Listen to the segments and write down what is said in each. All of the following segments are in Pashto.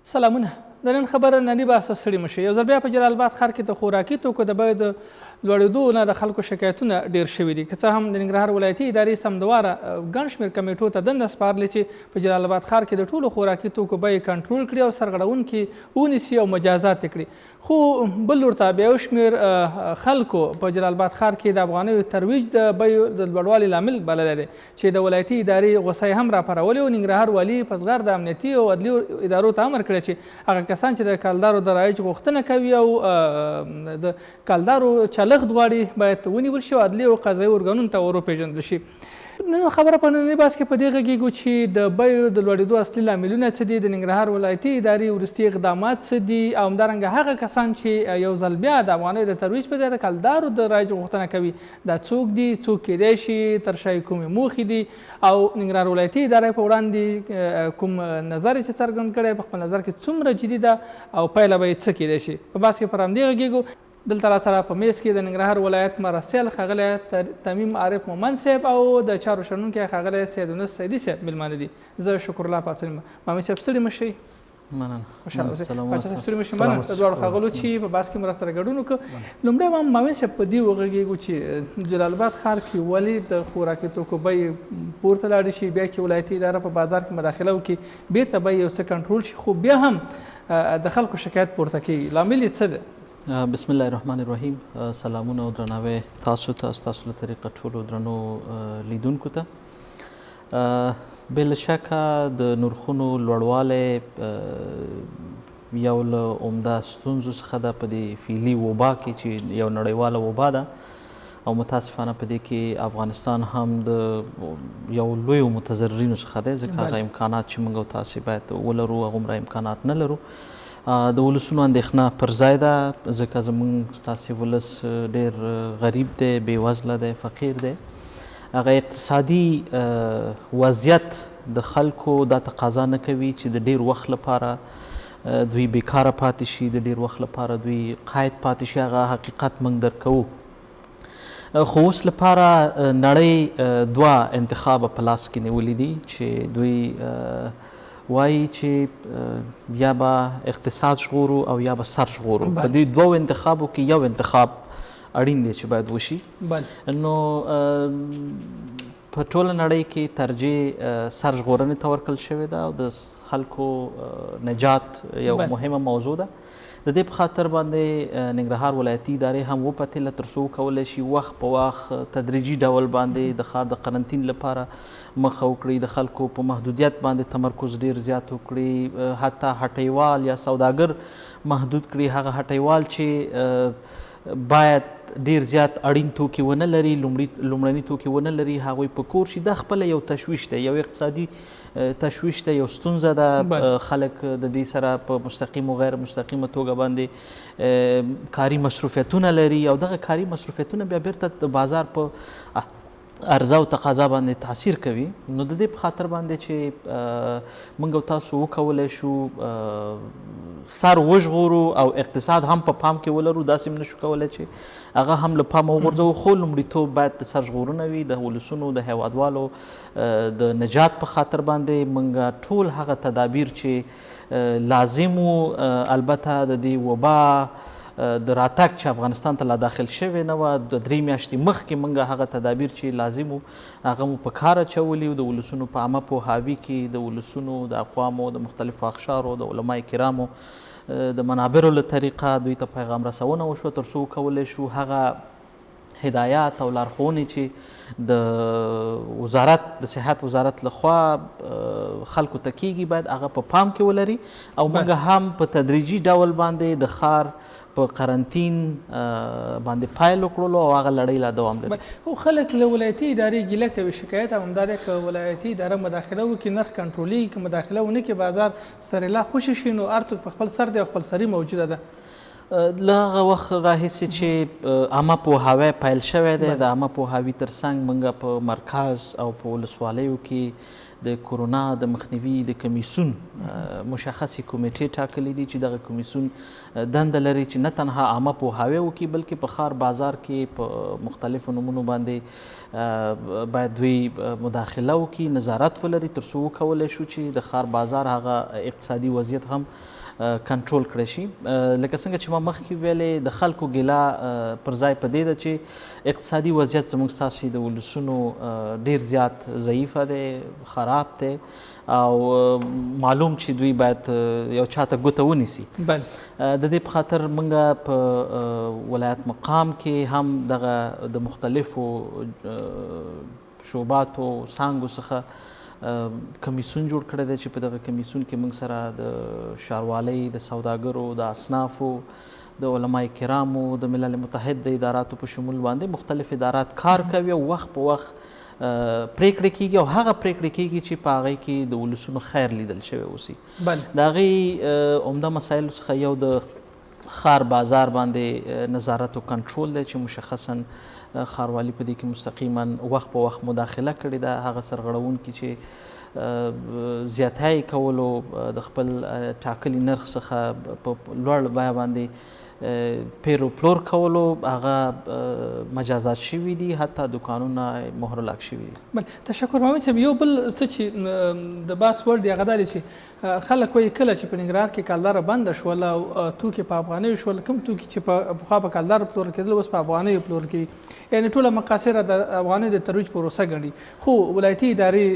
سلامونه. د نن خبره ننني بحث ستړي مه شئ. یو ځل بیا په جلال آباد ښار کې د خوراکي توکو د بیو د لوړېدو نه د خلکو شکایتونه ډېر شوي دي. که څه هم د ننګرهار ولایتي ادارې سمدواره ګڼ شمېر کمیټو ته دنده سپارلې چې په جلال آباد ښار کې د ټولو خوراکي توکو بیې کنټرول کړي او سرغړونکي ونیسي او مجازات یې کړي. خو بل لور ته بیا یو شمېر خلکو په جلال آباد ښار کې د افغانیو ترویج د بیو د لوړوالي لامل بللی دی چې د ولایتي ادارې غوسه یې هم راپارولې او ننګرهار والي په زغر د امنیتي او عدلي ادارو ته امر کړی چې هغه کسان چې د کالدارو د رایج غوښتنه کوي او د کالدارو چلښت غواړي باید ونیول شي او عدلي او قضایي ارګانونو ته وروپېژندل شي. نن خبره په ننني بحث کې په دې غږیږو چې د بیو د لوړېدو اصلي لاملونه څه دي، د ننګرهار ولایتي ادارې وروستي اقدامات څه دي، او همدارنګه هغه کسان چې یو ځل بیا د افغانیو د ترویج په ځای د کلدارو د رایج غوښتنه کوي دا څوک دي، څوک کیدای شي، تر شا یې کومې موخې دي او ننګرهار ولایتي ادارې په وړاندې کوم نظر چې څرګند کړی په خپل نظر کې څومره جدي ده او پایله به یې څه کیدای شي. په بحث کې پر همدې غږیږو. دلته راسره په میز کې د ننګرهار ولایت مرستیال ښاغلی تمیم عارف مومند صاحب او د چارو شنونکی ښاغلی سید یونس سیدي صاحب میلمانه دي. زه شکرالله پاڅون یم. مامي صاحب ستړي مه شئ. مننه. خوشحاله اوسئ. پاچا صاحب ستړي مه شئ. مننه د دواړو ښاغلو چې په بحث کې مو راسره ګډون وکړو. لومړی مامي صاحب په دې وغږېږو چې جلال آباد ښار کې ولې د خوراکي توکو بیې پورته لاړې شي، بیا چې ولایتي اداره په بازار کې مداخله وکړي بیرته بیې یو څه کنټرول شي، خو بیا هم د خلکو شکایت پورته کوي. لامل یې څه دی؟ بسم الله الرحمن الرحیم. سلامونه او درناوی تاسو ته، ستاسو له طریقه ټولو درنو لیدونکو ته. بلا شکه د نرخونو لوړوالی یو له عمده ستونزو څخه ده په دې فعلي وبا کې چې یو نړیواله وبا ده او متاسفانه په دې کې افغانستان هم د یو لویو متضررینو څخه دی، ځکه هغه امکانات چې موږ او تاسې باید ولرو هغومره امکانات نه لرو. د ولسونو اندېښنه پر ځای ده، ځکه زموږ ستاسې ولس ډېر غریب دی، بېوزله دی، فقیر دی. هغه اقتصادي وضعیت د خلکو دا تقاضا نه کوي چې د ډېر وخت لپاره دوی بیکاره پاتې شي، د ډېر وخت لپاره دوی قید پاتې شي. هغه حقیقت موږ درکوو. خو اوس لپاره نړۍ دوه انتخابه په لاس کې نیولي دي چې دوی وایي چې یا به اقتصاد ژغورو او یا به سر ژغورو. په دې دوو انتخابو کې یو انتخاب اړین دی چې باید وشي. نو په ټوله نړۍ کې ترجیح سر ژغورنې ته ورکړل شوې ده او د خلکو نجات یو مهمه موضوع ده. د دې په خاطر باندې ننګرهار ولایتي ادارې هم وپتېله تر څو وکولی شي وخت په وخت تدریجي ډول باندې د ښار د قرنطین لپاره مخه وکړي، د خلکو په محدودیت باندې تمرکز ډیر زیات وکړي، حتی هټیوال یا سوداګر محدود کړي. هغه هټیوال چې باید ډیر زیات اړین توکي ونه لري، لومړني توکي ونه لري، هغوی په کور شي. دا خپله یو تشویش دی، یو اقتصادي تشویش دی، یو ستونزه ده. خلک د دې سره په مستقیم او غیر مستقیمه توګه باندې کاري مصروفیتونه لري او دغه کاري مصروفیتونه بیا بیرته د بازار په عرضه او تقاضا باندې تاثیر کوي. نو د دې په خاطر باندې چې موږ او تاسو وکولی شو سر وژغورو او اقتصاد هم په پام کې ولرو، داسې هم نشو کولی چې هغه هم له پامه وغورځوو. خو لومړیتوب باید د سر ژغورنه وي، د ولسونو د هیوادوالو د نجات په خاطر باندې موږ ټول هغه تدابیر چې لازم وو، البته د دې وبا د راتګ چې افغانستان ته لا داخل شوې نه وه، د 3 میاشتې مخکې موږ هغه تدابیر چې لازم وو هغه مو په کار اچولي. د ولسونو په عامه پوهاوي کې د ولسونو د اقوامو د مختلفو اقشارو د علما کرامو د منابرو له طریقه دوی ته پیغام رسونه وشوه تر څو وکولی شو هغه هدایات او لارښوونې چې د وزارت د صحت وزارت لخوا خلکو ته کیږي باید هغه په پام کې ولري او موږ هم په تدریجي ډول باندې د ښار په قرنطین باندې پایل وکړلو او هغه لړۍ لا دوام لري. خو خلک له ولایتي ادارې ګیله کوي، شکایت هم همدا دی که ولایتي اداره مداخله وکړي نرخ کنټرولېږي، که مداخله ونه کړي بازار سریلا خوشي شي نو هر څوک په خپل سر دی او خپل سري موجوده ده. له هغه وخت راهیسې چې عامه پوهاوی پیل شوی دی، د عامه پوهاوي تر څنګ موږ په مرکز او په ولسوالیو کې د کورونا د مخنیوي د کمیسیون مشخصې کمیټې ټاکلې دي چې دغه کمیسیون دنده لري چې نه تنها عامه پوهاوی وکړي بلکې په ښار بازار کې په مختلفو نومونو باندې باید دوی مداخله وکړي، نظارت ولري، تر څو وکولی شو چې د ښار بازار هغه اقتصادي وضعیت هم کنټرول کړی شي. لکه څنګه چې ما مخکې ویلې د خلکو ګیله پر ځای په دې ده چې اقتصادي وضعیت زموږ ستاسې د ولسونو ډېر زیات ضعیفه دی، خراب دی او معلوم چې دوی باید یو چاته ګوته ونیسي. د دې په خاطر موږ په ولایت مقام کې هم دغه د مختلفو شعباتو څانګو څخه کمیسیون جوړ کړی دی چې په دغه کمیسیون کې موږ سره د ښاروالۍ، د سوداګرو، د اصنافو، د علماء کرامو، د ملل متحد د اداراتو په شمول باندې مختلف ادارات کار کوي او وخت په وخت پریکړې کیږي او هغه پریکړې کیږي چې په هغې کې د ولسونو خیر لیدل شوی اوسي. د هغې عمده مسایلو څخه یو د ښار بازار باندې نظارت او کنټرول دی چې مشخصا ښاروالي په دې کې مستقیما وخت په وخت مداخله کړې ده. هغه سرغړونکي چې زیاتی کولو د خپل ټاکلي نرخ څخه په لوړ بیه باندې پیر و پلور کولو هغه مجازات شوي دي، حتی دوکانونه مهر لاک شوي دي. تشکر محمد صاحب. یو بل څه چې د بحث وړ دی هغه دا دی چې خلک وایي کله چې په ننګرهار کې کالداره بنده شول او توکي په افغانیو شول، کوم توکي چې پخوا په کالداره پلور کېدل اوس په افغانیو پلور کوي، یعنې ټوله مقاصره د افغانیو د ترویج پروسه ګڼي. خو ولایتي ادارې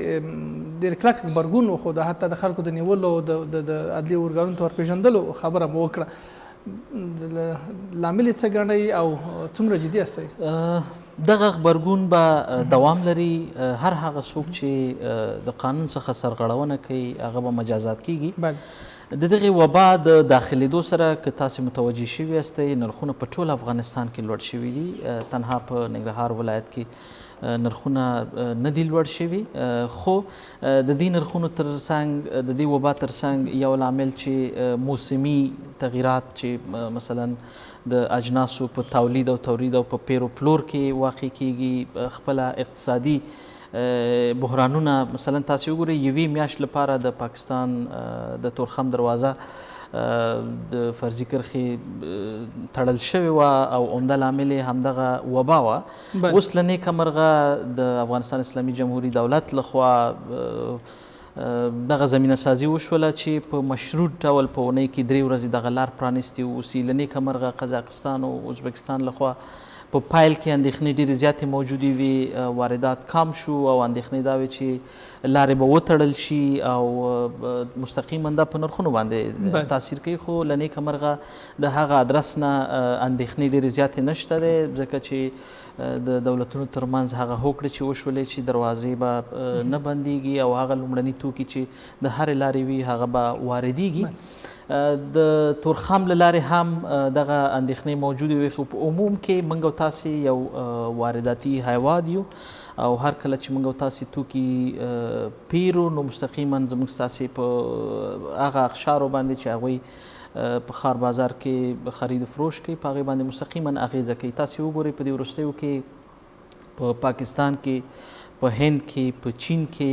ډېر کلک غبرګون وښود، حتی د خلکو د نیولو د عدلي ارګانونو ته ورپېژندلو خبره مو وکړه. لامل یې څه ګڼئ او څومره جدي یاستئ؟ دغه غبرګون به دوام لري. هر هغه څوک چې د قانون څخه سرغړونه کوي هغه به مجازات کیږي. د دغې وبا د داخلېدو سره که تاسې متوجه شوي یاستئ نرخونه په ټول افغانستان کې لوړ شوي دي، تنها په ننګرهار ولایت کې نرخونه نه دي لوړ شوي. خو د دې نرخونو ترڅنګ د دې وبا ترڅنګ یو لامل چې موسمي تغییرات چې مثلا د اجناسو په تولید او تورید او په پیر و پلور کې واقع کیږي، خپله اقتصادي بحرانونه مثلا تاسې وګورئ یوې میاشت لپاره د پاکستان د تورخم دروازه د فرضي کرښې تړل شوې وه او عمده لامل یې همدغه وبا وه. اوس له نیکه مرغه د افغانستان اسلامي جمهوري دولت لخوا دغه زمینه سازي وشوله چې په مشروط ډول په اونۍ کې 3 ورځې دغه لار پرانیستې اوسي. له نیکه مرغه قزاقستان او ازبکستان لخوا په پایل کې اندېښنې ډېرې زیاتې موجودې وي، واردات کم شو او اندېښنې دا وې چې لارې به وتړل شي او مستقیما دا په نرخونو باندې تاثیر کوي. خو له نیکه مرغه د هغه ادرس نه اندېښنې ډېرې زیاتې نشته دی، ځکه چې د دولتونو ترمنځ هغه هوکړې چې وشولې چې دروازې به نه بندېږي او هغه لومړني توکي چې د هرې لارې وي هغه به واردېږي. د تورخم له لارې هم دغه اندېښنې موجودې وي. خو په عموم کې موږ او تاسې یو وارداتي هیواد یو او هر کله چې موږ او تاسې توکي پیرو نو مستقیما زموږ ستاسې په هغه اقشارو باندې چې هغوی په ښار بازار کې خرید و فروش کوي په هغې باندې مستقیما اغېزه کوي. تاسې وګورئ په دې وروستیو کې په پاکستان کې، په هند کې، په چین کې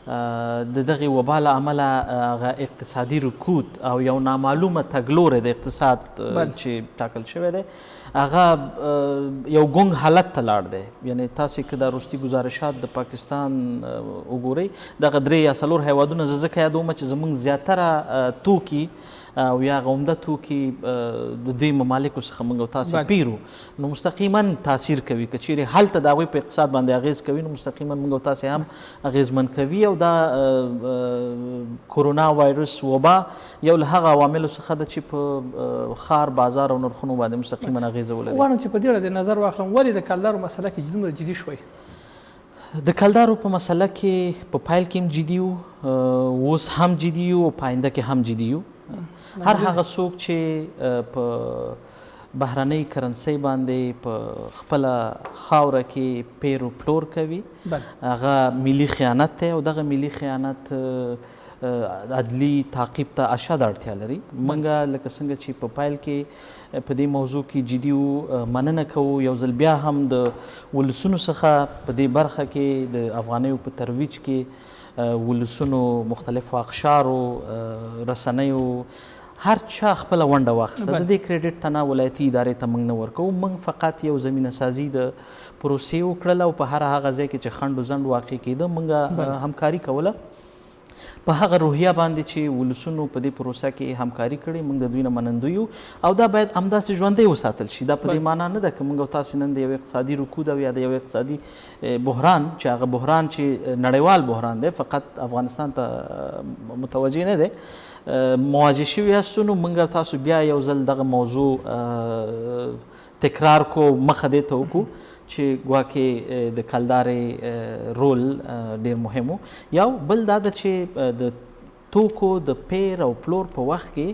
د دغې وبا له امله هغه اقتصادي رکود او یو نامعلومه تګلوری د اقتصاد چې ټاکل شوی دی هغه یو ګونګ حالت ته لاړ دی. یعنې تاسې که دا وروستي ګزارشات د پاکستان وګورئ، دغه 3 یا 4 هیوادونه زه ځکه یادومه چې زموږ زیاتره توکي او یا هغه عمده توکي د دې ممالکو څخه موږ او تاسې پیرو، نو مستقیما تاثیر کوي. که چیرې هلته د هغوی په اقتصاد باندې اغېز کوي نو مستقیما موږ او تاسې هم اغېزمن کوي. او دا کورونا وایرس وبا یو له هغه عواملو څخه ده چې په ښار بازار او نرخونو باندې مستقیما اغېزه ولري. غواړم چې په دې اړه د نظر واخلم، ولې د کلدارو مسله کې دومره جدي شوئ؟ د کلدارو په مسله کې په پیل کې هم جدي وو، اوس هم جدي یو، په آینده کې هم جدي یو. هر هغه څوک چې په بهرنۍ کرنسۍ باندې په خپله خاوره کې پیر و پلور کوي هغه ملي خیانت دی او دغه ملي خیانت عدلي تعقیب ته اشد اړتیا لري. موږ لکه څنګه چې په پیل کې په دې موضوع کې جدي وو، مننه کوو یو ځل بیا هم د ولسونو څخه په دې برخه کې د افغانیو په ترویج کې ولسونو مختلفو اقشارو رسنیو هر چا خپله ونډه واخیسته. د دې کریډټ ته نه ولایتي ادارې ته موږ نه ورکوو، موږ فقط یو زمینه سازي د پروسې وکړله او په هر هغه ځای کې چې خنډ و ځنډ واقع کېده موږ همکاري کوله په هغه روحیه باندې چې ولسونو په دې پروسه کې همکاري کړې. موږ د دوی نه منندوی یو او دا باید همداسې ژوندی وساتل شي. دا په دې معنا نه ده که موږ او تاسې نن د یو اقتصادي رکود او یا د یو اقتصادي بحران چې هغه بحران چې نړیوال بحران دی فقط افغانستان ته متوجه نه دی مواجه شوي هستو، نو موږ تاسو بیا یو ځل دغه موضوع تکرار کو مخه دې ته وکړو چې ګواکې د کلدارې رول ډېر مهم و. یو بل دا ده چې د توکو د پیر او پلور په وخت کې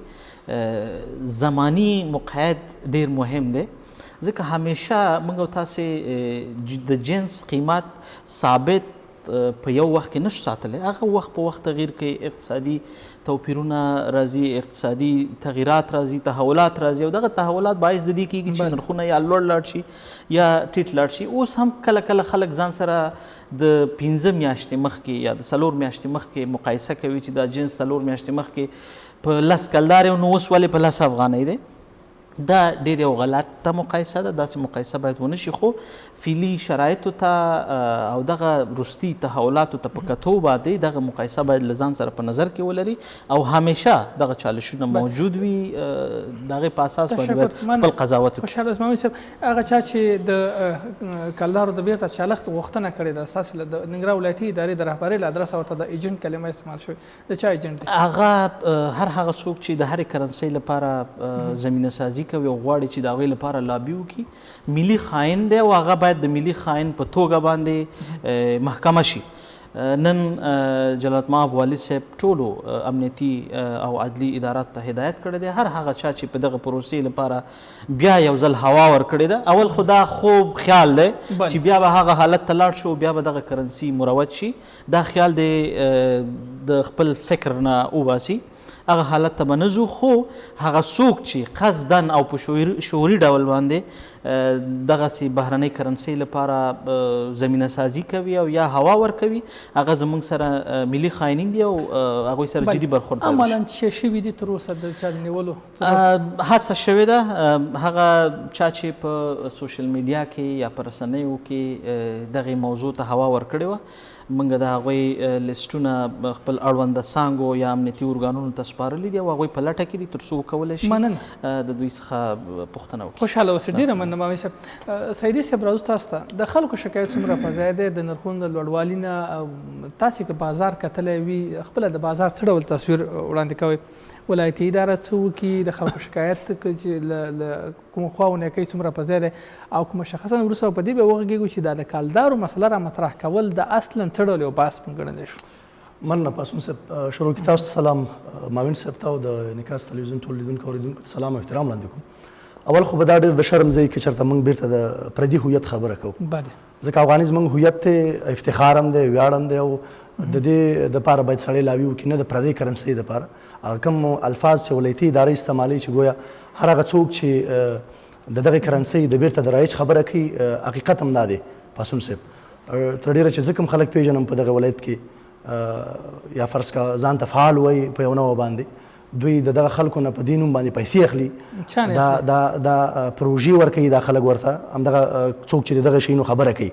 زمانی مقعد ډېر مهم دی، ځکه همیشه موږ او تاسې د جنس قیمت ثابت په یو وخت کې نشو ساتلی، هغه وخت په وخت تغییر کوي، اقتصادي توپیرونه راځي، اقتصادي تغییرات راځي، تحولات راځي او دغه تحولات باعث د دې کېږي چې نرخونه یا لوړ لاړ شي یا ټیټ لاړ شي. اوس هم کله کله خلک ځان سره د 15 میاشتې مخکې یا د 4 میاشتې مخکې مقایسه کوي چې دا جنس 4 میاشتې مخکې په 10 کلدار نو اوس ولې په 10 افغانۍ دی. دا ډېر یو غلطه مقایسه ده، داسې مقایسه باید ونه شي، خو فعلي شرایطو ته او دغه وروستي تحولاتو ته په کتو باندې دغه مقایسه باید له ځان سره په نظر کې ولري او همیشه دغه چالشونه موجود وي، د هغې په اساس باید خپل قضاوت وکړي. خوشحال اسماعیل صاحب، هغه چا چې د کلدارو د بیرته چالښت غوښتنه کړې ده، ستاسې د ننګرهار ولایتي ادارې د رهبرۍ له ادرسه ورته د ایجنټ کلمه استعمال شوې، د چا ایجنټ دی؟ هغه هر هغه څوک چې د هرې کرنسۍ لپاره زمینه سازي کوي او غواړي چې د هغوی لپاره لابي وکړي، ملي خاین دی او هغه باید د ملي خاین په توګه باندې محکمه شي. نن جلالت مآب والي صاحب ټولو امنیتي او عدلي اداراتو ته هدایت کړی دی، هر هغه چا چې په دغه پروسې لپاره بیا یو ځل هوا ورکړې ده، اول خو دا خوب خیال دی چې بیا به هغه حالت ته لاړ شو، بیا به دغه کرنسي مروج شي. دا خیال دی د خپل فکر نه وباسي، هغه حالت ته به نه ځو، خو هغه څوک چې قصدن او په شعوري ډول باندې دغسې بهرنۍ کرنسۍ لپاره زمینه سازي کوي او یا هوا ورکوي، هغه زموږ سره ملي خاینین دي او هغوی سره جدي برخورد کوي. عملاً چې شوي دي تر اوسه د چا د نیولو هڅه شوې ده، هغه چا چې په سوشل میډیا کې یا په رسنیو کې دغې موضوع ته هوا ورکړې وه، موږ د هغوی لیسټونه خپل اړونده څانګو یا امنیتي ارګانونو ته سپارلي دي او هغوی په لټه کې دي تر څو وکولی شي د دوی څخه پوښتنه وکړي. خوشحاله اوسئ، ډېره مننه مامي صاحب. سیدي صاحب، راځو تاسو ته، د خلکو شکایت څومره په ځای دی د نرخونو د لوړوالي نه؟ تاسې که بازار کتلی وي، خپله د بازار څه ډول تصویر وړاندې کوئ؟ ولایتي اداره څه وکړي؟ د خلکو شکایت چې له کومو خواو نیکۍ څومره په ځای دی او که مشخصا وروسته په دې به وغږېږو چې دا د کلدارو مسله را مطرح کول د اصلا څه ډول یو بحث ګڼلی شو؟ مننه پاسون صاحب. شروع کې تاسو ته سلام، ماوین صاحب ته او د انعکاس تلویزیون ټول لیدونکو اورېدونکو ته سلام او احترام وړاندې کوم. اول خو به دا ډېر د شرم ځای کې چېرته موږ بیرته د پردي هویت خبره کوو، ځکه افغاني زموږ هویت دی، افتخار هم دی، ویاړ هم دی او د دې دپاره باید سړی لاوي وکړي، نه د پردۍ کرنسۍ دپاره. هغه کوم الفاظ چې ولایتي ادارې استعمالوي چې ګویا هر هغه څوک چې د دغې کرنسۍ د بیرته د رایج خبره کوي، حقیقت هم دا دی پاسون صاحب. تر ډېره چې زه کوم خلک پیژنم په دغه ولایت کې یا فرض کا ځان ته فعال وایي په یو نوع باندې، دوی د دغه خلکو نه په دې نوم باندې پیسې اخلي، دا پروژې ورکوي دا خلک ورته، همدغه څوک چې د دغه شیانو خبره کوي.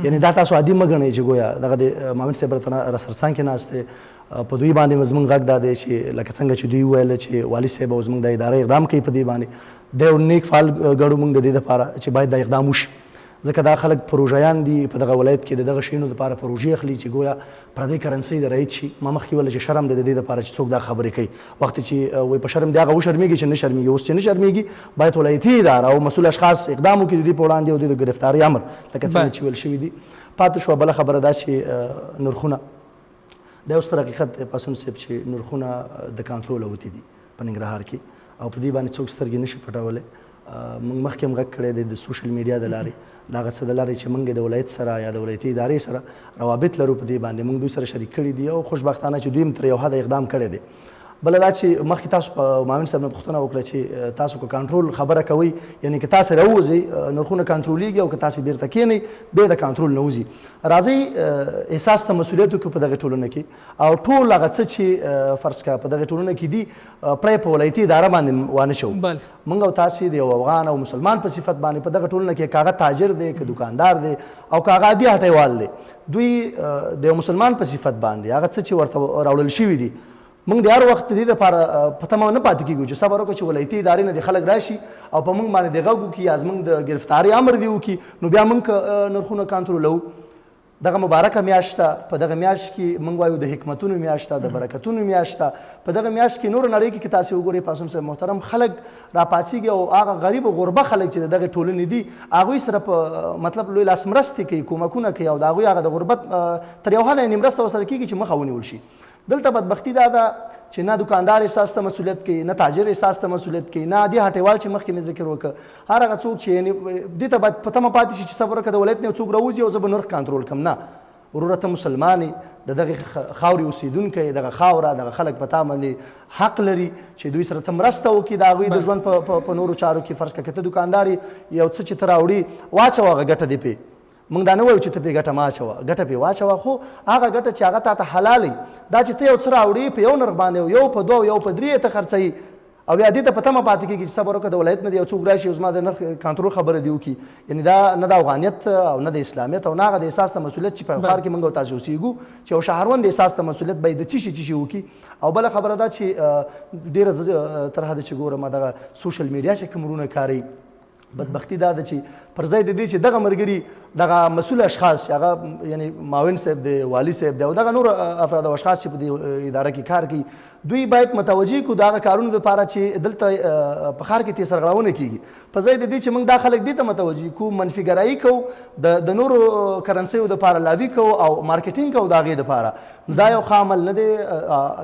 یعنې دا تاسو عادي مه ګڼئ چې ګویا دغه د مامن صاحب را سرڅنګ کې ناست دی، په دوی باندې زموږ غږ دا دی چې لکه څنګه چې دوی وویل چې والي صاحب او زموږ د ادارې اقدام کوي په دې باندې، دی یو نیک فعال ګڼو موږ د دې دپاره چې باید دا اقدام وشي، ځکه دا خلک پروژیان دي په دغه ولایت کې د دغه شیانو دپاره پروژې اخلي چې ګویا پردۍ کرنسۍ د رایج شي. ما مخکې ویله چې شرم دی د دې دپاره چې څوک دا خبرې کوي، وخت چې وایي په شرم دی هغه وشرمېږي چې نه شرمېږي. اوس چې نه شرمېږي باید ولایتي اداره او مسؤل اشخاص اقدام وکړي د دې په وړاندې او د ګرفتارۍ امر لکه څنګه چې ویل شوي دي. پاتې شوه بله خبره دا چې نرخونه، دا یو ستر حقیقت دی پاسون صاحب چې نرخونه د کنټروله وتي دي په ننګرهار کې او په دې باندې څوک سترګې نشي پټولی. موږ مخکې هم غږ کړی دی د سوشل میډیا د لارې، د هغه څه د لارې چې موږ د ولایت سره یا د ولایتي ادارې سره روابط لرو په دې باندې موږ دوی سره شریک کړي دي او خوشبختانه چې دوی هم تر یو حده اقدام کړی دی. بله دا چې مخکې تاسو په معاون صاحب نه پوښتنه وکړه چې تاسو که کنټرول خبره کوئ یعنې که تاسې راووځئ نرخونه کنټرولېږي او که تاسې بیرته کښېنئ بیا د کنټرول نه وځي راځئ احساس ته مسؤلیت وکړو په دغې ټولنه کې او ټول هغه څه چې فرض کړه په دغې ټولنه کې دي پرې په ولایتي اداره باندې وانه شو موږ او تاسې د یو افغان او مسلمان په صفت باندې په دغه ټولنه کې که هغه تاجر دی که دکاندار دی او که هغه عادي هټیوال دی دوی د یو مسلمان په صفت باندې هغه څه چې ورته راوړل شوي دي موږ د هر وخت د دې لپاره په تمه نه پاتې کېږو چې صبر وکړو چې ولایتي ادارې نه د خلک راشي او په موږ باندې د غږ وکړي یا زموږ د ګرفتارۍ امر دې وکړي نو بیا موږ نرخونه کنټرولوو دغه مبارکه میاشت ده په دغه میاشت کې موږ وایو د حکمتونو میاشت ده د برکتونو میاشت ده په دغه میاشت کې نور نړۍ کې که تاسې وګورئ پاسم صاحب محترم خلک راپاڅېږي او هغه غریب او غربه خلک چې د دغې ټولنې دي هغوی سره په مطلب لوی لاس مرستې کوي کومکونه کوي او د هغوی هغه د غربت تر یو حده یې مرسته ورسره کېږي چې مخه ونیول شي دلته بدبختي دا ده چې نه دکاندار احساس ته مسؤلیت کوي نه تاجر احساس ته مسؤلیت کوي نه عادي هټیوال چې مخکې مې ذکر وکړ هر هغه څوک چې یعنې دې ته باید په تمه پاتې شي چې صبر وکړه د ولایت نه څوک راوځي او زه به نرخ کنټرول کړم نه وروره ته مسلمان یې د دغې خاورې اوسېدونکی دغه خاوره دغه خلک په تا باندې حق لري چې دوی سره ته مرسته وکړي د هغوی د ژوند په نورو چارو کې فرض کړه که ته دکاندار یو څه چې ته راوړي واچوه هغه ګټه دې پې موږ دا نه وایو چې ته پې ګټه مه اچوه ګټه پې واچوه خو هغه ګټه چې هغه تا ته حلال وي دا چې ته یو څه راوړې په یو نرخ باندې یو په دوه یو په درې ته خرڅوي او بیا دې ته په تمه پاتې کېږي چې صبر وکړه د ولایت نه یو څوک راشي او زما د نرخ کنټرول خبره دې وکړي یعنې دا نه د افغانیت او نه د اسلامیت او نه هغه د احساس ته مسؤلیت چې په یو ښار کې موږ او تاسې اوسېږو چې یو شهروند د احساس ته مسؤلیت به یې د څه شي وکړي او بله خبره دا چې ډېره زه تر حده چې ګورم دغه سوشل میډیا چې کوم ورونه کاروي بدبختي دا ده چې پر ځای د دې چې دغه ملګري دغه مسؤل اشخاص هغه یعنې معاون صاحب دی والي صاحب دی او دغه نور افراد او اشخاص چې په دې اداره کې کار کوي دوی باید متوجه کړو د هغه کارونو دپاره چې دلته په ښار کې تې سرغړونه کېږي په ځای د دې چې موږ دا خلک دې ته متوجه کړو منفي ګرایي کوو د نورو کرنسیو دپاره لاوي کوو او مارکیټینګ کوو د هغې دپاره نو دا یو ښه عمل نه دی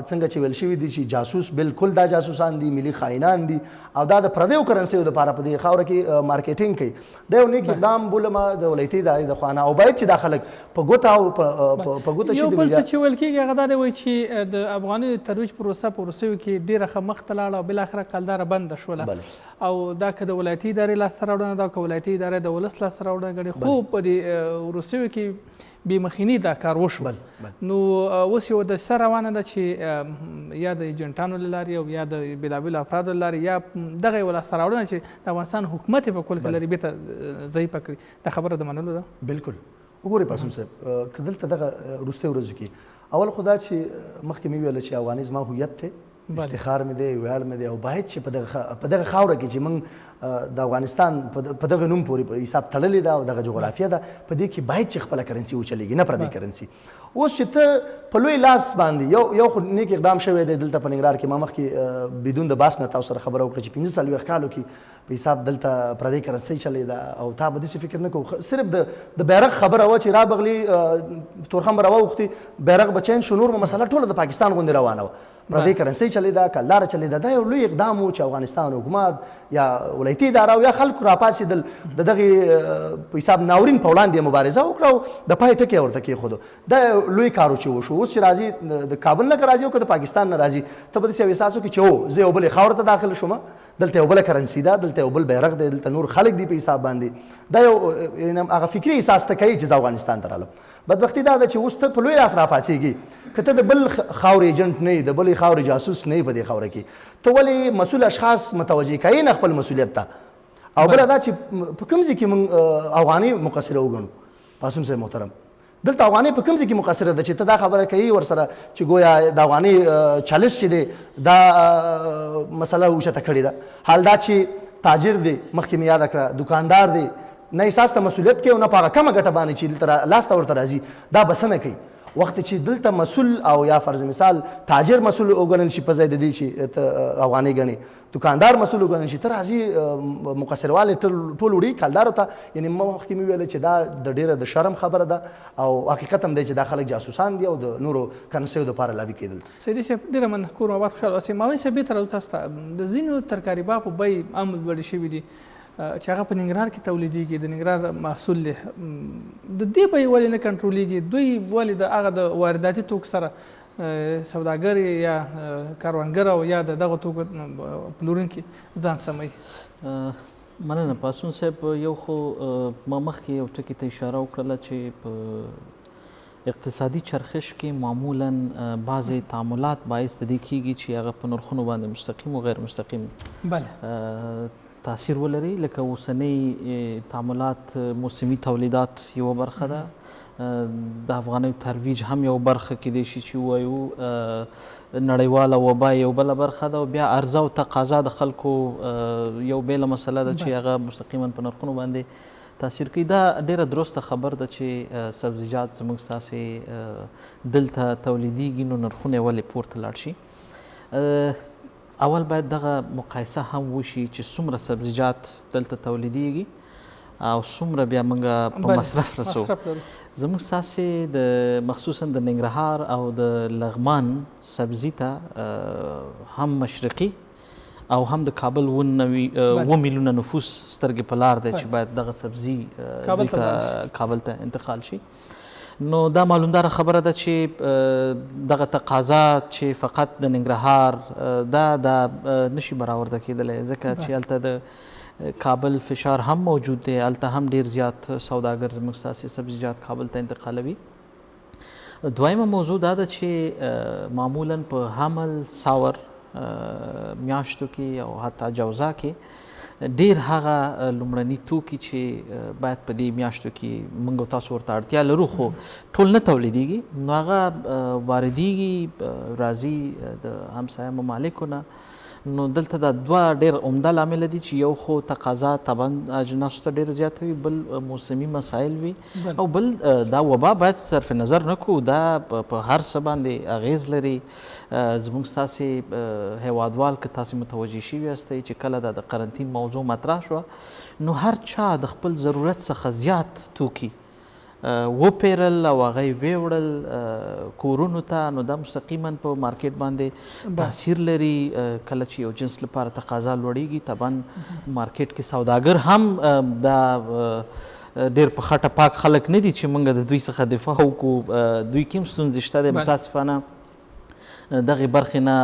څنګه چې ویل شوي دي چې جاسوس بالکل دا جاسوسان دي ملي خاینان دي او دا د پردیو کرنسیو دپاره په دې خاوره کې مارکیټینګ کوي دا یو نیک اقدام بولمه د ولایتي ادارې د خوا نه او باید چې دا خلک په ګوته او په ګوته شي یو بل څه چې ویل کېږي هغه دا دی وایي چې د افغاني ترویج پروسه په وروستیو کې ډېره ښه مخته لاړه او بالاخره کلداره بنده شوله او دا که د ولایتي ادارې لاسته راوړنه ده او که ولایتي ادارې د ولس لاسته راوړنه ګڼي خو په دې وروستیو کې بې مخیني دا کار وشو نو اوس یوه دسیسه روانه ده چې یا د ایجنټانو له لارې او یا د بېلابېلو افرادو له لارې یا دغه یوه لاسته راوړنه چې د افغانستان حکومت یې په کل کې لري بېرته ضعیفه کړي دا خبره د منلو ده بلکل وګورئ پاسم صاحب که دلته دغه وروستیو ورځو کې اول خو دا چې مخکې مې ویله چې افغاني زما هویت دی افتخار مې دی ویاړ مې دی او باید چې په دغه خاوره کې چې موږ د افغانستان په دغه نوم پورې په حساب تړلې ده او دغه جغرافیه ده په دې کې باید چې خپله کرنسي وچلېږي نه پردۍ کرنسي اوس چې ته په لوی لاس باندې یو خو نیک اقدام شوی دی دلته په ننګرهار کې ما مخکې بدون د باس نه تاسو سره خبره وکړه چې 45 کالو کې په حساب دلته پردۍ کرنسي چلېده او تا به داسې فکر نه کوو صرف د بیرغ خبره وه چې را بغلي تورخم به راواوښتي بیرغ به چین شو نور به مسله ټوله د پاکستان غوندې روانه وه پردۍ کرنسي چلېده کلداره چلېده دا یو لوی اقدام و چې افغانستان حکومت یا ولایتي اداره او یا خلکو راپاڅېدل د دغې په حساب ناورین په وړاندې مبارزه وکړه او د پای ټکی ورته کېښودو دا لوی کار و چې وشو اوس چې راځي د کابل نه که راځي او که د پاکستان نه راځي ته به داسې یو احساس وکړي چې هو زه یو بلې خاورې ته داخل شوم دلته یو بله کرنسي ده دلته یو بل بیرغ دی دلته نور خلک دي په حساب باندې دا یو هغه فکري احساس ته کوي چې زه افغانستان ته رالم بدبختي دا ده چې اوس ته په لوی لاس راپاڅېږي که ته د بل خاورې ایجنټ نه یې د بلې خاورې جاسوس نه یې په دې خاوره کې ته ولې مسؤل اشخاص متوجه کوي نه خپل مسؤلیت ته او بله دا چې په کوم ځای کې موږ افغاني مقصره وګڼو پاسم صاحب محترم دلته افغاني په کوم ځای کې مقصره ده چې ته دا خبره کوي ورسره چې گویا د افغاني چالش چې دی دا مسله اوچته کړې ده حال دا چې تاجر دی مخکې مې یاده کړه دکاندار دی نه احساس ته مسؤلیت کوي او نه په هغه کمه ګټه باندې چې دلته لاسته ورته راځي دا بسنه کوي وخت چې دلته مسؤل او یا فرض مثال تاجر مسؤل وګڼل شي په ځای د دې چې ته افغاني ګڼې دکاندار مسؤل وګڼل شي ته راځي مقصروالې ټول وړي کلدارو ته یعنې مخکې مې ویله چې دا د ډېره د شرم خبره ده او حقیقت هم دی چې دا خلک جاسوسان دي او د نورو کرنسیو دپاره لاوي کېدل سیدي صاحب ډېره مننه کور مو آباد خوشحاله اوسئ ماوین صاحب بېرته راځو تاسو ته د ځینو ترکاري باغو بیې هم لوړې شوي دي چې هغه په ننګرهار کې تولیدېږي د ننګرهار محصول دی د دې بیې ولې نه کنټرولېږي دوی ولې د هغه د وارداتي توکو سره سوداګر یا کاروانګر او یا د دغه توکو پلورونکي ځان سموي؟ مننه پاسون صاحب. یو خو ما مخکې یو ټکي ته اشاره وکړله چې په اقتصادي چرخش کې معمولا بعضې تعاملات باعث د دې کېږي چې هغه په نرخونو باندې مستقیم او غیر مستقیم تاثیر ولري. لکه اوسنۍ تعاملات موسمي تولیدات یوه برخه ده، د افغانیو ترویج هم یو برخه کیدای شي چې ووایو، نړیواله وبا یو بله برخه ده، او بیا عرضه او تقاضا د خلکو یو بیله مسله ده چې هغه مستقیما په نرخونو باندې تاثیر کوي. دا ډیره درسته خبر ده چې سبزیجات زموږ ستاسې دلته تولیدیږي نو نرخونه یې ولې پورته لاړ شي. اول باید دغه مقایسه هم وشي چې څومره سبزیجات دلته تولیدیږي او څومره بیا موږ په مصرف رسو. زموږ ستاسې د مخصوصا د ننګرهار او د لغمان سبزي ته هم مشرقي او هم د کابل 7 میلیونه نفوس سترګې په لار دی چې باید دغه سبزي کابل ته انتقال شي. نو دا معلومداره خبره ده چې دغه تقاضا چې فقط د ننګرهار دا نشي برآورده کېدلی، ځکه چې هلته د کابل فشار هم موجود دی، هلته هم ډیر زیات سوداګر زموږ ستاسې سبزیجات کابل ته انتقالوي. دویمه موضوع دا ده چې معمولا په حمل ساور میاشتو کې او حتی جوزا کې ډیر هغه لومړني توکي چې باید په دې میاشتو کې موږ تاسو ورته اړتیا لرو خو ټول نه تولیدیږي، نو هغه واردیږي، راځي د همسایه ممالکو نه. نو دلته دا دوه ډېر عمده لامل دي چې یو خو تقاضا طبعا اجناسو ته ډېر زیات وي، بل موسمي مسایل وي، او بل دا وبا باید صرف نظر نه کړو، دا په هر څه باندې اغیز لري. زموږ ستاسې هیوادوال که تاسې متوجه شوي یاستئ چې کله دا د قرنطین موضوع مطرح شوه نو هر چا د خپل ضرورت څخه زیات توکي وپیرل او هغه یې ویوړل کورونو ته، نو دا مستقیما په مارکیټ باندې تاثیر لري. کله چې یو جنس لپاره تقاضا لوړیږي طبعا مارکیټ کې سوداګر هم دا ډېر په خټه پاک خلک نه دي چې موږ د دوی څخه دفاع وکړو، دوی کې هم ستونزې شته دی. متاسفانه دغه برخې نه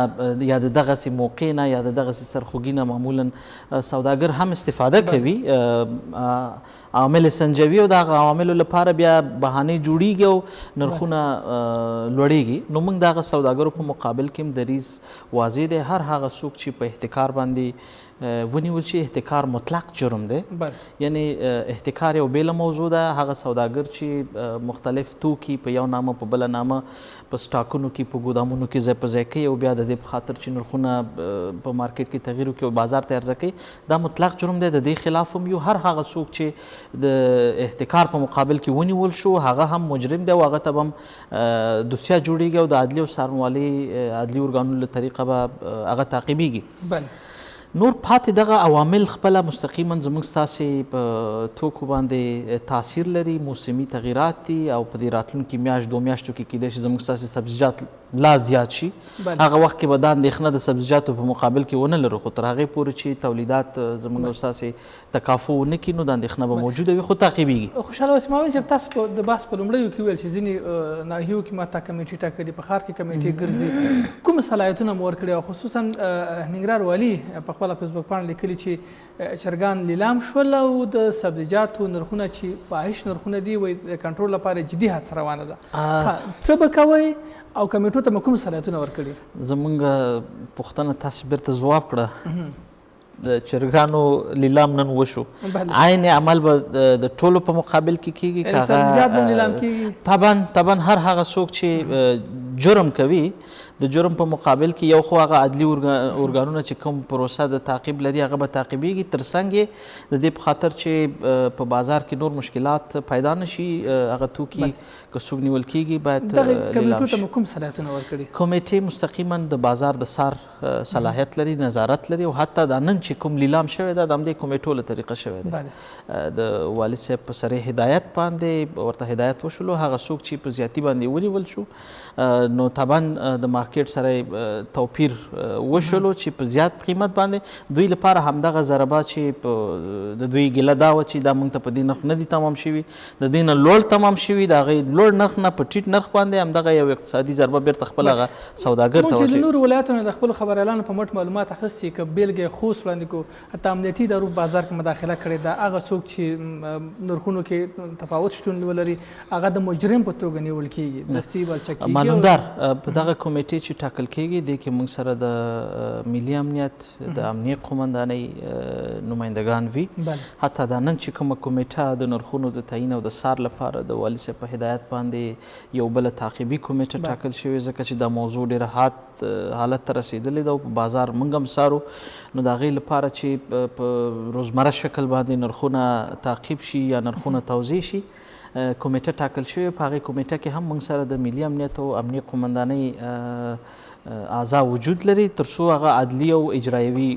یا د دغسې موقع نه یا د دغسې سرخوږي نه معمولا سوداګر هم استفاده کوي، عوامل سنجوي او د هغه عواملو لپاره بیا بهانې جوړیږي او نرخونه لوړیږي. نو موږ د هغه سوداګرو په مقابل کې هم دریځ واضح دی. هر هغه څوک چې په احتکار باندې ونیول شي، احتکار مطلق جرم دی، یعنی احتکار یو بیله موضوع ده. هغه سوداګر چې مختلف توکي په یو نامه په بله نامه په سټاکونو کې په ګودامونو کې ځای په ځای کوي او بیا د دې په خاطر چې نرخونه په مارکیټ کې تغییر وکړي او بازار ته عرضه کوي، دا مطلق جرم دی. د دې خلاف هم یو هر هغه څوک چې د احتکار په مقابل کې ونیول شو هغه هم مجرم دی او هغه ته به هم دوسیه جوړیږي او د عدلي او څارنوالۍ عدلي ارګانونو له طریقه به هغه تعقیبیږي. نور پاتې دغه عوامل خپله مستقیما زموږ ستاسې په توکو باندې تاثیر لري، موسمي تغییرات دي او په دې راتلونکي میاشت 2 میاشتو کې کیدای شي زموږ ستاسې سبزیجات لا زیات شي. هغه وخت کې به دا اندېښنه د سبزیجاتو په مقابل کې ونه لرو، خو تر هغې پورې چې تولیدات زموږ ستاسې تکافو ونه کړي نو دا اندېښنه به موجوده وي خو تعقیبیږي. خوشحاله اوسئ. ما ویل چې تاسو د بحث په لومړیو کې ویل چې ځینې ناحیو کې ما تا کمیټې ټاکلي، په ښار کې کمیټې ګرځي، کوم صلاحیتونه مو ورکړي او خصوصا ننګرهار والي په خپله فیسبوک پاڼه لیکلي چې چرګان لیلام شول او د سبزیجاتو نرخونه چې پاهش نرخونه دي وایي د کنټرول لپاره جدي هڅه روانه ده. څه به کوئ او کمیټو ته مو کوم صلاحیتونه ورکړي؟ زموږ پوښتنه تاسې بیرته ځواب کړه، د چرګانو لیلام نن وشو، عین عمل به د ټولو په مقابل کې کیږي؟ سبزیجات به لیلام کیږي؟ طبعا هر هغه څوک چې جرم کوي د جرم په مقابل کې یو خو هغه عدلي ارګانونه چې کوم پروسه د تعقیب لري هغه به تعقیبیږي، ترڅنګ یې د دې په خاطر چې په بازار کې نور مشکلات پیدا نشي هغه توکي که څوک نیول کیږي باید دغه کمیټو ته کوم صلاحیتونه ورکړي؟ کمیټې مستقیما د بازار د څار صلاحیت لري، نظارت لري او حتی دا نن چې کوم لیلام شوی ده د همدې کمیټو له طریقه شوی دی. د والي صاحب په سرې هدایت باندې ورته هدایت وشولو هغه څوک چې په زیاتي باندې ونیول شو نو طبعا د مارکیټ مارکیټ سره توپیر وشولو چې په زیات قیمت باندې دوی لپاره همدغه ضربه چې د دوی ګیله دا وه چې دا موږ ته په دې نرخ نه دي تمام شوي، د دې نه لوړ تمام شوي، د هغې لوړ نرخ نه په ټیټ نرخ باندې همدغه یو اقتصادي ضربه بیرته خپل هغه سوداګر ته ورسوي. نورو ولایتونو د خپلو خبریالانو په مټ معلومات اخیستي که بیلګې خوست وړاندې کړو حتی امنیتي ادارو بازار کې مداخله کړې ده، هغه څوک چې نرخونو کې تفاوت شتون ولري هغه د مجرم په توګه نیول کېږي، دستي بلچه کېږي. مانندار په دغه کمیټې چې ټاکل کېږي دې کې موږ سره د ملي امنیت د امنیه قومندانۍ نمایندګان وي. حتی دا نن چې کومه کمیټه د نرخونو د تعیین او د څار لپاره د والي صاحب په هدایت باندې یو بله تعقیبي کمیټه ټاکل شوې، ځکه چې دا موضوع ډېره حالت ته رسېدلې ده او په بازار موږ هم څارو، نو د هغې لپاره چې په روزمره شکل باندې نرخونه تعقیب شي یا نرخونه توضیح شي، کمیټه ټاکل شوې. په هغې کمیټه کې هم موږ سره د ملي امنیت او امنیه قومندانۍ اعضا وجود لري تر څو هغه عدلي او اجرایوي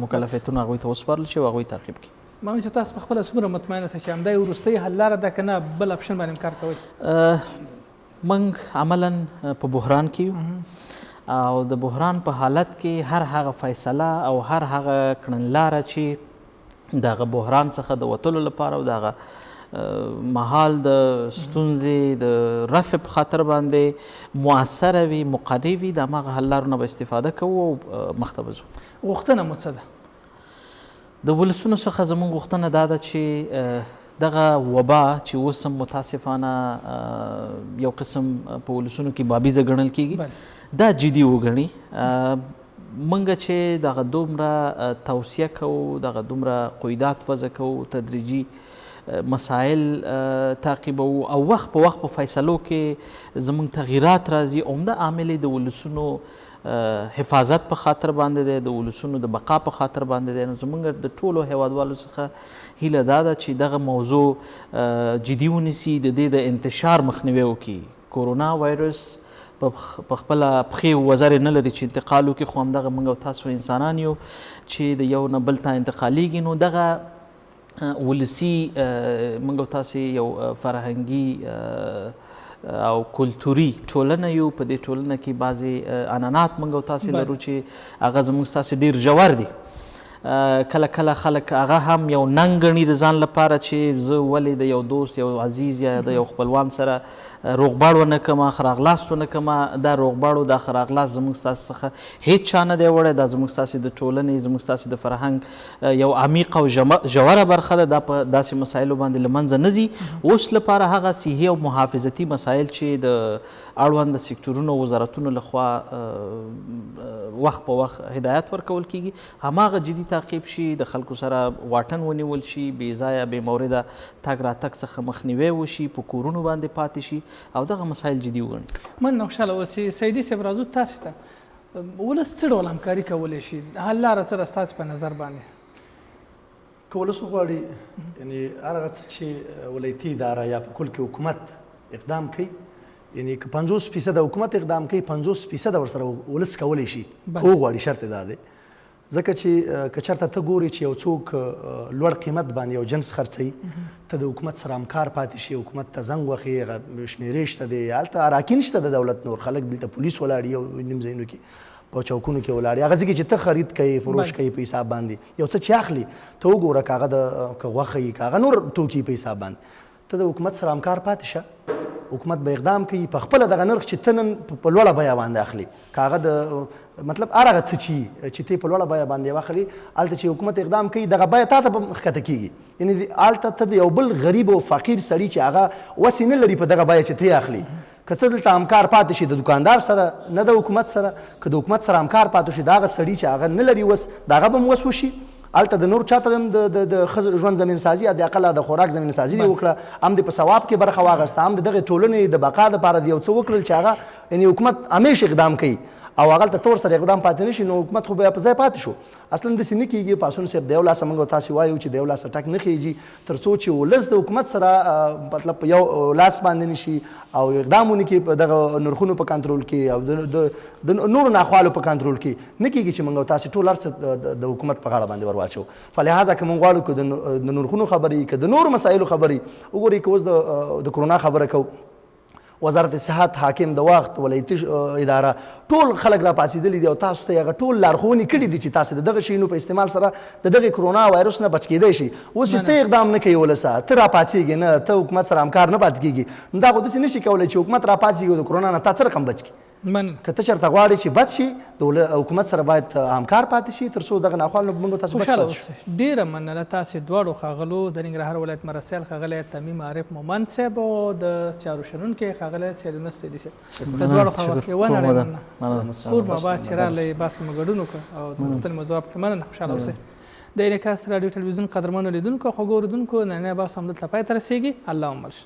مکلفیتونه هغوی ته وسپارل شي او هغوی تعقیب کړي. مامون صاحب تاسو په خپله څومره مطمئنه یاست چې همدا یې وروستۍ حل لاره ده که نه بل اپشن باندې کار کوئ؟ موږ عملا په بحران کې یو او د بحران په حالت کې هر هغه فیصله او هر هغه کړنلاره چې د هغه بحران څخه د وتلو لپاره او د هغه مهال د ستونزې د رفع په خاطر باندې مؤثره وي، مقنع وي، د هماغه حل لارو نه به استفاده کوو او مخته به ځو. غوښتنه مو څه ده؟ د ولسونو څخه زموږ غوښتنه دا ده چې دغه وبا چې اوس هم متاسفانه یو قسم په ولسونو کې بابیزه ګڼل کېږي دا جدي وګڼي. موږ چې دغه دومره توصیه کوو، دغه دومره قیودات وضع کوو، تدریجي مسائل تعقیبو او وخت په وخت په فیصلو کې زموږ تغییرات راځي، عمده عامل د ولسونو حفاظت په خاطر باندې دی، د ولسونو د بقا په خاطر باندې دی. نو زموږ د ټولو هیوادوالو څخه هیله دا ده چې دغه موضوع جدي ونیسي، د دې د انتشار مخنیوی وکړي. کورونا وایرس په خپله پښې وزرې نه لري چې انتقال وکړي، خو همدغه موږ او تاسو انسانان یو چې د یو نه بل ته انتقالیږي. نو دغه ولسی موږ او تاسې یو فرهنګي او کلتوري ټولنه یو، په دې ټولنه کې بعضې عنعنات موږ او تاسې لرو چې هغه زموږ ستاسې ډېر ژور دي. کله کله خلک هغه هم یو ننګ ګڼي د ځان لپاره چې زه ولې د یو دوست یو عزیز یا د یو خپلوان سره روغبړ ونه کړم، ښه راغلاست ونه کړم. دا روغبړ او دا ښه راغلاست زموږ ستاسې څخه هیڅ چا نه دی وړی، دا زموږ ستاسې د ټولنې زموږ ستاسې د فرهنګ یو عمیق او ژوره برخه ده. دا په داسې مسایلو باندې له منځه نه ځي. اوس لپاره هغه صحي او محافظتي مسایل چې د اړوند سکتورونو وزارتونو لخوا وخت په وخت هدایت ورکول کیږي هماغه جدي تعقیب شي، د خلکو سره واټن ونیول شي، بې ځایه بې مورده تګ راتګ څخه مخنیوی وشي، په کورونو باندې پاتې شي او دغه مسایل جدي وګڼي. من خوشحاله اوسئ. سیدي صاحب راځو تاسې ته، ولس څه ډول همکاري کولی شي؟ حل لاره څه ده ستاسو په نظر باندې؟ که ولس وغواړي، یعنې هر هغه څه چې ولایتي اداره یا په کل کې حکومت اقدام کوي، یعنی که 50% حکومت اقدام کوي 50% ورسره ولس کولی شي، که وغواړي. شرط دا دی ځکه چې که چېرته ته ګورې چې یو څوک لوړ قیمت باندې یو جنس خرڅوي، ته د حکومت سره همکار پاتې شي، حکومت ته زنګ وخې، هغه شمېرې شته دی، هلته اراکین شته د دولت، نور خلک دلته پولیس ولاړ دي او نیم ځایونو کې په چوکونو کې ولاړ دي. هغه ځای کې چې ته خرید کوې، فروش کوې په حساب باندې، یو څه چې اخلي ته وګوره، که هغه که غوښه وي، که هغه نور توکي په حساب باندې، ته د حکومت سره همکار پاتې شه. حکومت به اقدام کوي په خپله دغه نرخ چې ته نن په لوړه بیه باندې اخلي، که هغه د مطلب هر هغه څه چې ته په لوړه بیه باندې واخلي، هلته چې حکومت اقدام کوي دغه بیه تا ته به ښکته کېږي. یعنې هلته ته د یو بل غریب او فقیر سړي چې هغه وسې نه لري په دغه بیه چې ته اخلي، که ته دلته همکار پاتې شي د دکاندار سره، نه د حکومت سره، که د حکومت سره همکار پاتې شي د هغه سړي چې هغه نه لري وس، د هغه به هم وس وشي. هلته د نور چاته هم د ښه ژوند زمین سازي یا د اقل د خوراک زمین سازي دې وکړه، هم دې په ثواب کې برخه واخیسته، هم د دغې ټولنې د بقا دپاره د یو څه وکړل چې هغه یعنې حکومت همیش اقدام کوي او هغلته تور سره اقدام پاتې نه شي، نو حکومت خو بیا په ځای پاتې شو. اصلا داسې نه کېږي. پاسون صاحب د یو لاسه موږ تاسې وایو چې د یو لاسه ټک نه خېږي تر څو چې ولس د حکومت سره مطلب په یو لاس باندې نه شي او اقدام ونه کړي په دغه نرخونو په کنټرول کې او د نورو ناخوالو په کنټرول کې، نه کېږي چې موږ تاسې ټول هر څه د حکومت په غاړه باندې ور واچو. فلهذا که موږ غواړو که د نرخونو خبرې، که د نورو مسایلو خبرې، وګورئ که اوس د کرونا خبره کوو، وزارت صحت، حاکم د وخت، ولایتي اداره، ټول خلک را پاڅېدلي دي او تاسو ته هغه ټول لارښوونې کړي دي چې تاسو د دغه شیانو په استعمال سره د دغې کرونا وایرس نه بچ کېدی شي. اوس چې ته اقدام نه کوې ولسه، ته را پاڅېږې نه، ته حکومت سره همکار نه پاتې کېږي، نو دا خو داسې نه شي کولی چې حکومت را پاڅېږي او د کرونا نه تا څه رقم بچ کړي. که ته چېرته غواړې چې بد شي، د حکومت سره باید همکار پاتې شي تر څو دغه ناخوالو نه موږ تاسو بچ پاتې شو. ډېره مننه تاسې دواړو ښاغلو، د ننګرهار ولایت مرستیال ښاغلی تمیم عارف مومند صاحب او د چارو شنونکی ښاغلی سید یونس سیدي صاحب. د دواړو خواکې ونړی مننه. سور بابا چې راغلی بحث کې مو ګډون وکړه او د پوښتنې مو ځواب کړه. مننه، خوشحاله اوسئ. د انعکاس راډیو ټلویزیون قدرمنو لیدونکو او خوږو اورېدونکو، نننی بحث همدلته پای ته رسېږي. الله مو مل شه.